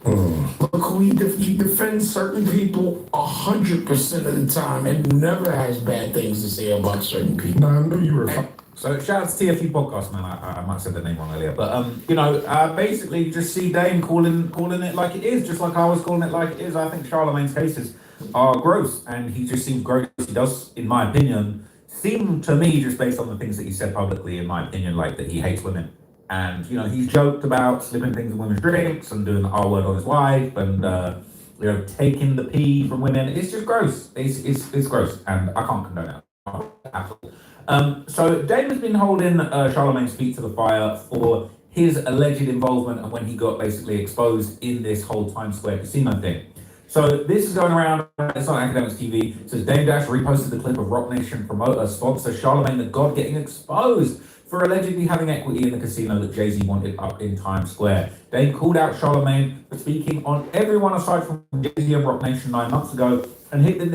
Look who he defends certain people 100% of the time and never has bad things to say about certain people. No, I knew you were. So shout out to TFU podcast, man. I might have said the name wrong earlier, but basically just see Dame calling it like it is, just like I was calling it like it is. I think Charlamagne's cases are gross, and he just seems gross. He does, in my opinion, seem to me, just based on the things that he said publicly, in my opinion, like that he hates women. And, he's joked about slipping things in women's drinks and doing the R word on his wife and, taking the pee from women. It's just gross. It's gross. And I can't condone it at all. So Dame has been holding Charlamagne's feet to the fire for his alleged involvement and when he got basically exposed in this whole Times Square casino thing. So this is going around, it's on Academics TV. It says Dame Dash reposted the clip of Rock Nation promoter sponsor Charlamagne the God getting exposed for allegedly having equity in the casino that Jay-Z wanted up in Times Square. Dame called out Charlamagne for speaking on everyone aside from Jay-Z and Rock Nation 9 months ago and hinted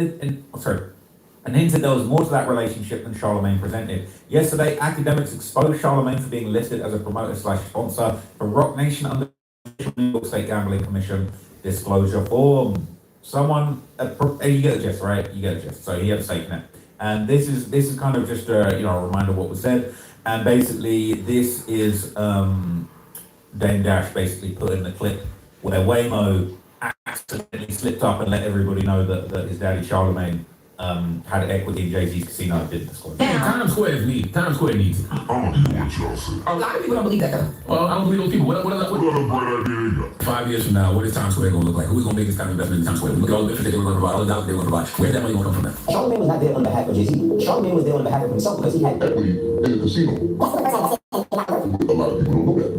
there was more to that relationship than Charlamagne presented. Yesterday, Academics exposed Charlamagne for being listed as a promoter/sponsor for Rock Nation under the New York State Gambling Commission disclosure form. You get the gist, right? You get the gist. So he had a stake in it. And this is kind of just a reminder of what was said. And basically, this is Dame Dash basically put in the clip where Waymo accidentally slipped up and let everybody know that his daddy Charlamagne had equity in Jay-Z's casino and didn't disclose. Times Square needs it. I don't know what y'all say. A lot of people don't believe that, though. Well, I don't believe those people. What a bright idea you got. 5 years from now, what is Times Square going to look like? Who's going to make this kind of investment in Times Square? Look at all the different things they were going to buy, all the dollars they were going to buy. Where's that money going to come from now? Charlamagne was not there on behalf of Jay-Z. Charlamagne was there on behalf of himself because he had equity in the casino. A lot of people don't know that.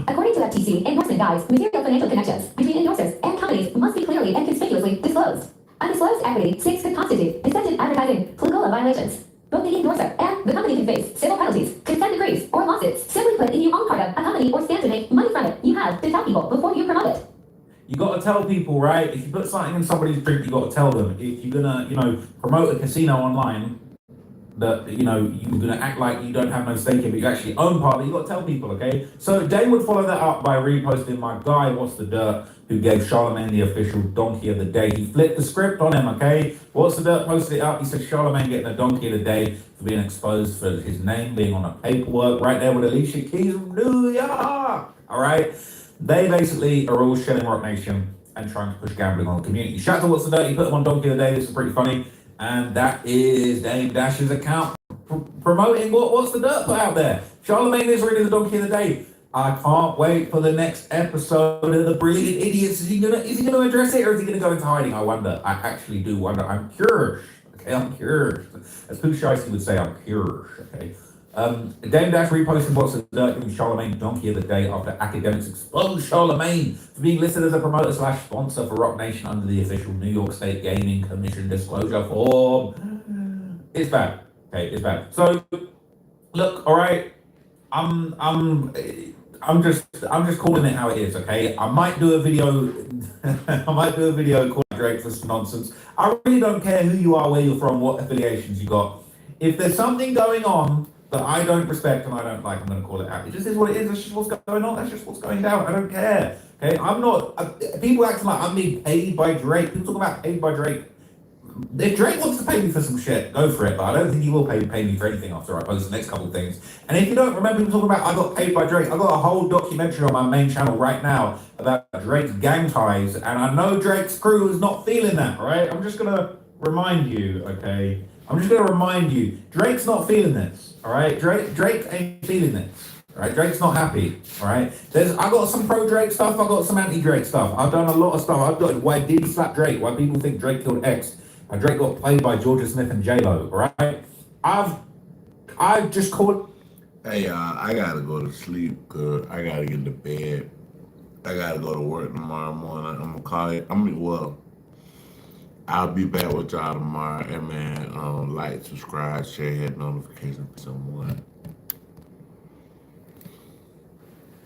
According to FTC, endorsement guides, material financial connections between endorsers and companies must be clearly and conspicuously disclosed. Undisclosed equity stakes could constitute deceptive advertising, political violations. Both the endorser and the company can face civil penalties, consent decrees, or lawsuits. Simply put, if you own part of a company or stand to make money from it, you have to tell people before you promote it. You got to tell people, right? If you put something in somebody's drink, you got to tell them. If you're gonna, promote a casino online, that you're gonna act like you don't have no stake in, but you actually own part of it. You got to tell people, okay? So Dame would follow that up by reposting my guy, What's the Dirt, who gave Charlamagne the official donkey of the day. He flipped the script on him, okay? What's the Dirt posted it up. He said Charlamagne getting a donkey of the day for being exposed for his name being on a paperwork right there with Alicia Keys from New York. All right? They basically are all shelling Rock Nation and trying to push gambling on the community. Shout out to What's the Dirt. He put him on donkey of the day. This is pretty funny. And that is Dame Dash's account promoting what's the dirt put out there. Charlemagne is really the donkey of the day. I can't wait for the next episode of The Brilliant Idiots. Is he gonna address it, or is he gonna go into hiding? I wonder. I actually do wonder. I'm curious. Okay, I'm curious. As Pooh Shiesty would say, I'm curious. Okay. Dame Dash reposted what's the dirt, giving Charlemagne donkey of the day after academics exposed Charlemagne for being listed as a promoter / sponsor for Rock Nation under the official New York State Gaming Commission disclosure form. It's bad. Okay, it's bad. So, look, all right. I'm just calling it how it is, okay? I might do a video called Drake for some nonsense. I really don't care who you are, where you're from, what affiliations you got. If there's something going on that I don't respect and I don't like, I'm gonna call it out. It just is what it is. That's just what's going on. That's just what's going down. I don't care. Okay, I'm not. People acting like I'm being paid by Drake. People talk about paid by Drake. If Drake wants to pay me for some shit, go for it. But I don't think he will pay me for anything after I post the next couple of things. And if you don't remember people talking about I got paid by Drake, I got a whole documentary on my main channel right now about Drake's gang ties, and I know Drake's crew is not feeling that. Right? I'm just gonna remind you, okay? I'm just gonna remind you, Drake's not feeling this. All right? Drake ain't feeling this. All right, Drake's not happy. All right, I got some pro Drake stuff. I got some anti Drake stuff. I've done a lot of stuff. I've got why did he slap Drake? Why people think Drake killed X? And Drake got played by Georgia Smith and J-Lo. All right, I've just called. Hey, I gotta go to sleep because I gotta get to bed. I gotta go to work tomorrow morning. I'm gonna call it. I'll be back with y'all tomorrow. And man, like, subscribe, share, hit notifications for someone.